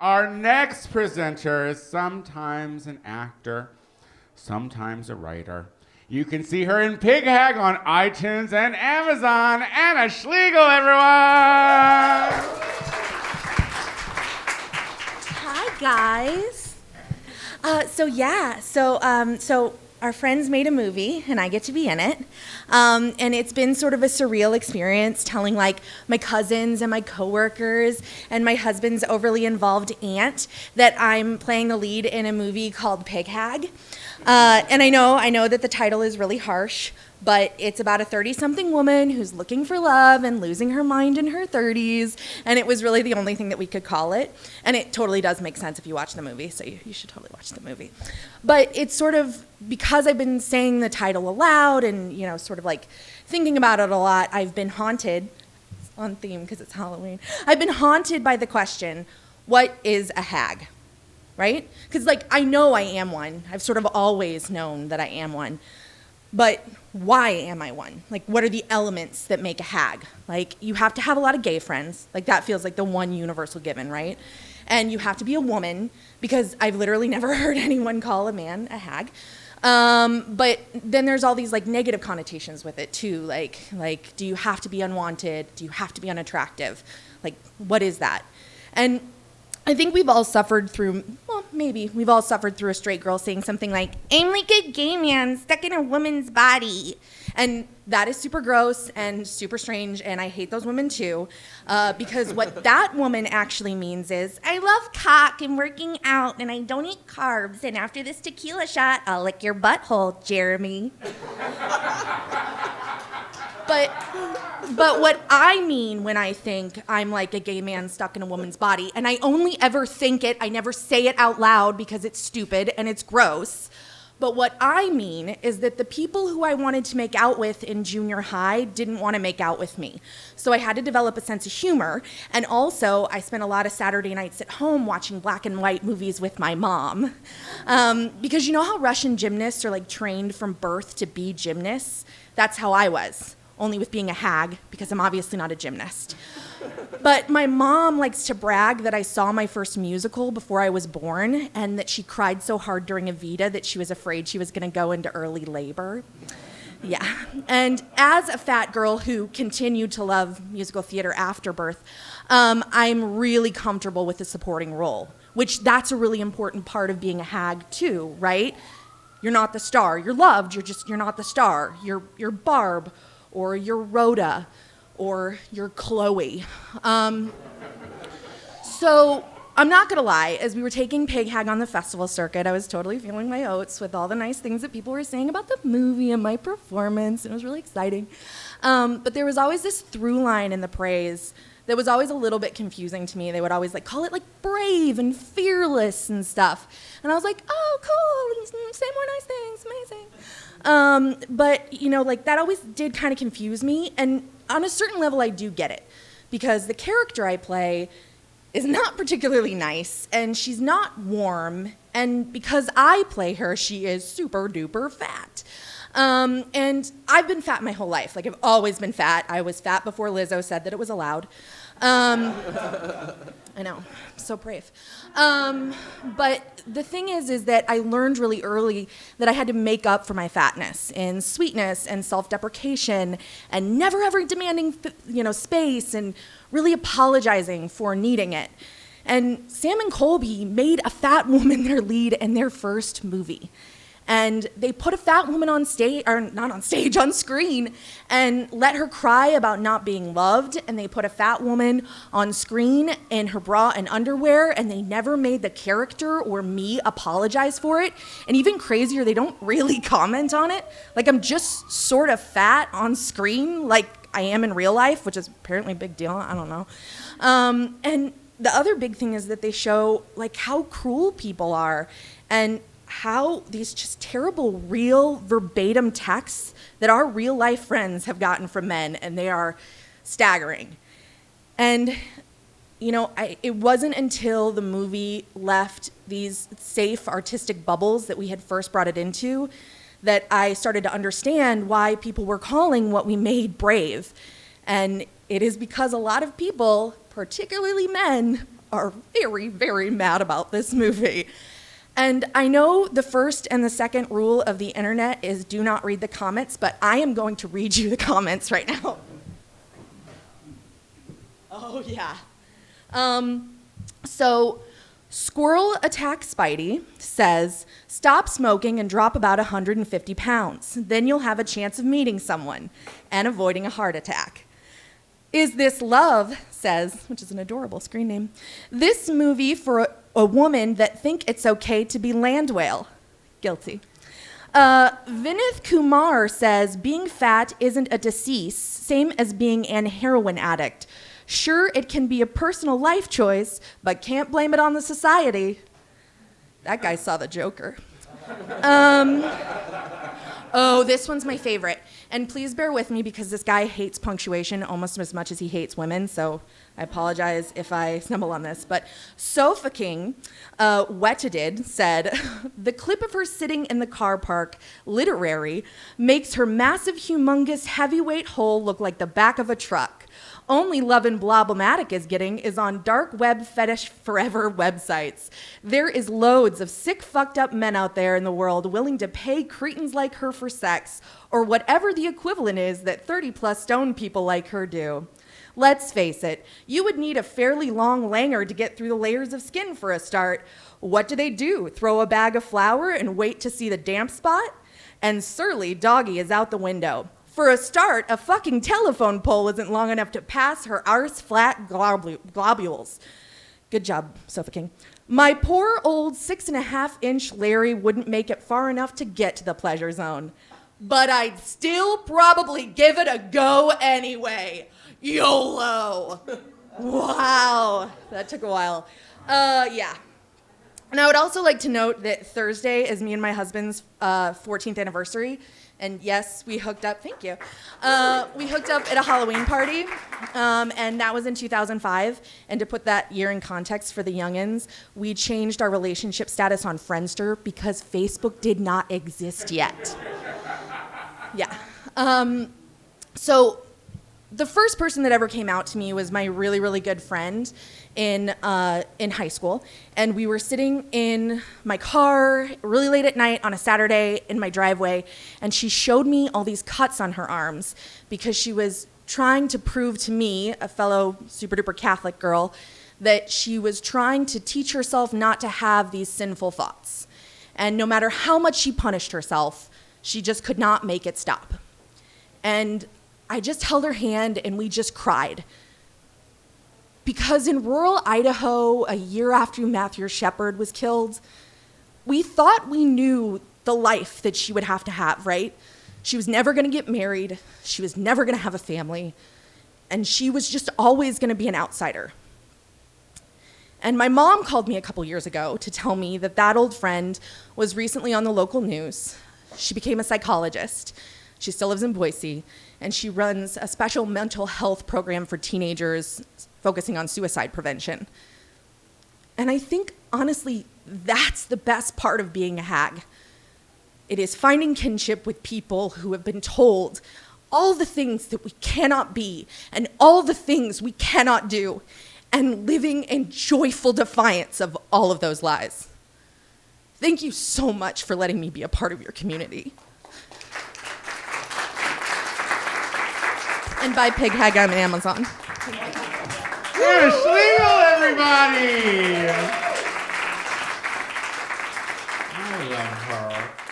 Our next presenter is sometimes an actor, sometimes a writer. You can see her in Pig Hag on iTunes and Amazon. Anna Schlegel, everyone! Hi, guys. So our friends made a movie, and I get to be in it. And it's been sort of a surreal experience telling like my cousins and my coworkers and my husband's overly involved aunt that I'm playing the lead in a movie called Pig Hag. And I know that the title is really harsh, but it's about a 30-something woman who's looking for love and losing her mind in her 30s, and it was really the only thing that we could call it. And it totally does make sense if you watch the movie, so you should totally watch the movie. But it's sort of, because I've been saying the title aloud and, sort of like thinking about it a lot, I've been haunted, on theme because it's Halloween, I've been haunted by the question, what is a hag? Right? Because, I know I am one. I've sort of always known that I am one. But why am I one? What are the elements that make a hag? You have to have a lot of gay friends. That feels like the one universal given, right? And you have to be a woman, because I've literally never heard anyone call a man a hag. But then there's all these, negative connotations with it, too. Do you have to be unwanted? Do you have to be unattractive? What is that? And I think we've all suffered through, we've all suffered through a straight girl saying something like, I'm like a gay man stuck in a woman's body. And that is super gross and super strange, and I hate those women too, because what that woman actually means is, I love cock and working out, and I don't eat carbs, and after this tequila shot, I'll lick your butthole, Jeremy. But what I mean when I think I'm like a gay man stuck in a woman's body, and I only ever think it, I never say it out loud because it's stupid and it's gross, but what I mean is that the people who I wanted to make out with in junior high didn't want to make out with me. So I had to develop a sense of humor, and also I spent a lot of Saturday nights at home watching black and white movies with my mom. Because you know how Russian gymnasts are trained from birth to be gymnasts? That's how I was. Only with being a hag, because I'm obviously not a gymnast. But my mom likes to brag that I saw my first musical before I was born, and that she cried so hard during Evita that she was afraid she was going to go into early labor. Yeah. And as a fat girl who continued to love musical theater after birth, I'm really comfortable with the supporting role, which that's a really important part of being a hag too, right? You're not the star. You're loved. You're not the star. You're Barb, or you're Rhoda, or you're Chloe. So I'm not gonna lie, as we were taking Pig Hag on the festival circuit, I was totally feeling my oats with all the nice things that people were saying about the movie and my performance, and it was really exciting. But there was always this through line in the praise that was always a little bit confusing to me. They would always call it brave and fearless and stuff. And I was like, oh, cool, say more nice things, amazing. But that always did kind of confuse me. And on a certain level, I do get it, because the character I play is not particularly nice, and she's not warm. And because I play her, she is super duper fat. And I've been fat my whole life. I've always been fat. I was fat before Lizzo said that it was allowed. I know, so brave. But the thing is that I learned really early that I had to make up for my fatness in sweetness and self-deprecation, and never ever demanding, space, and really apologizing for needing it. And Sam and Colby made a fat woman their lead in their first movie. And they put a fat woman on stage, or not on stage, on screen, and let her cry about not being loved. And they put a fat woman on screen in her bra and underwear, and they never made the character or me apologize for it. And even crazier, they don't really comment on it. I'm just sort of fat on screen, like I am in real life, which is apparently a big deal, I don't know. And the other big thing is that they show how cruel people are, and how these just terrible, real, verbatim texts that our real life friends have gotten from men, and they are staggering. And, it wasn't until the movie left these safe artistic bubbles that we had first brought it into that I started to understand why people were calling what we made brave. And it is because a lot of people, particularly men, are very, very mad about this movie. And I know the first and the second rule of the internet is do not read the comments, but I am going to read you the comments right now. Oh, yeah. So Squirrel Attack Spidey says, stop smoking and drop about 150 pounds. Then you'll have a chance of meeting someone and avoiding a heart attack. Is This Love says, which is an adorable screen name, this movie for a woman that think it's okay to be land whale. Guilty. Vinith Kumar says, being fat isn't a disease, same as being an heroin addict. Sure, it can be a personal life choice, but can't blame it on the society. That guy saw the Joker. Oh, this one's my favorite. And please bear with me because this guy hates punctuation almost as much as he hates women, so I apologize if I stumble on this. But Sofa King, Wetted said, the clip of her sitting in the car park, literary, makes her massive, humongous, heavyweight hole look like the back of a truck. Only Love and Blobomatic is getting is on dark web fetish forever websites. There is loads of sick, fucked up men out there in the world willing to pay cretins like her for sex, or whatever the equivalent is that 30-plus stone people like her do. Let's face it, you would need a fairly long langer to get through the layers of skin for a start. What do? Throw a bag of flour and wait to see the damp spot? And surly doggy is out the window. For a start, a fucking telephone pole isn't long enough to pass her arse-flat globules. Good job, Sofa King. My poor old 6.5-inch Larry wouldn't make it far enough to get to the pleasure zone. But I'd still probably give it a go anyway. YOLO. Wow, that took a while. Yeah. And I would also like to note that Thursday is me and my husband's 14th anniversary. And yes, we hooked up, thank you. We hooked up at a Halloween party, and that was in 2005. And to put that year in context for the youngins, we changed our relationship status on Friendster because Facebook did not exist yet. Yeah. So the first person that ever came out to me was my really, really good friend in high school. And we were sitting in my car really late at night on a Saturday in my driveway, and she showed me all these cuts on her arms because she was trying to prove to me, a fellow super duper Catholic girl, that she was trying to teach herself not to have these sinful thoughts. And no matter how much she punished herself, she just could not make it stop. And I just held her hand and we just cried. Because in rural Idaho, a year after Matthew Shepard was killed, we thought we knew the life that she would have to have, right? She was never gonna get married, she was never gonna have a family, and she was just always gonna be an outsider. And my mom called me a couple years ago to tell me that that old friend was recently on the local news. She became a psychologist. She still lives in Boise, and she runs a special mental health program for teenagers focusing on suicide prevention. And I think, honestly, that's the best part of being a hag. It is finding kinship with people who have been told all the things that we cannot be and all the things we cannot do, and living in joyful defiance of all of those lies. Thank you so much for letting me be a part of your community. And buy Pig Hag on Amazon. T Schlegel, everybody! I love her.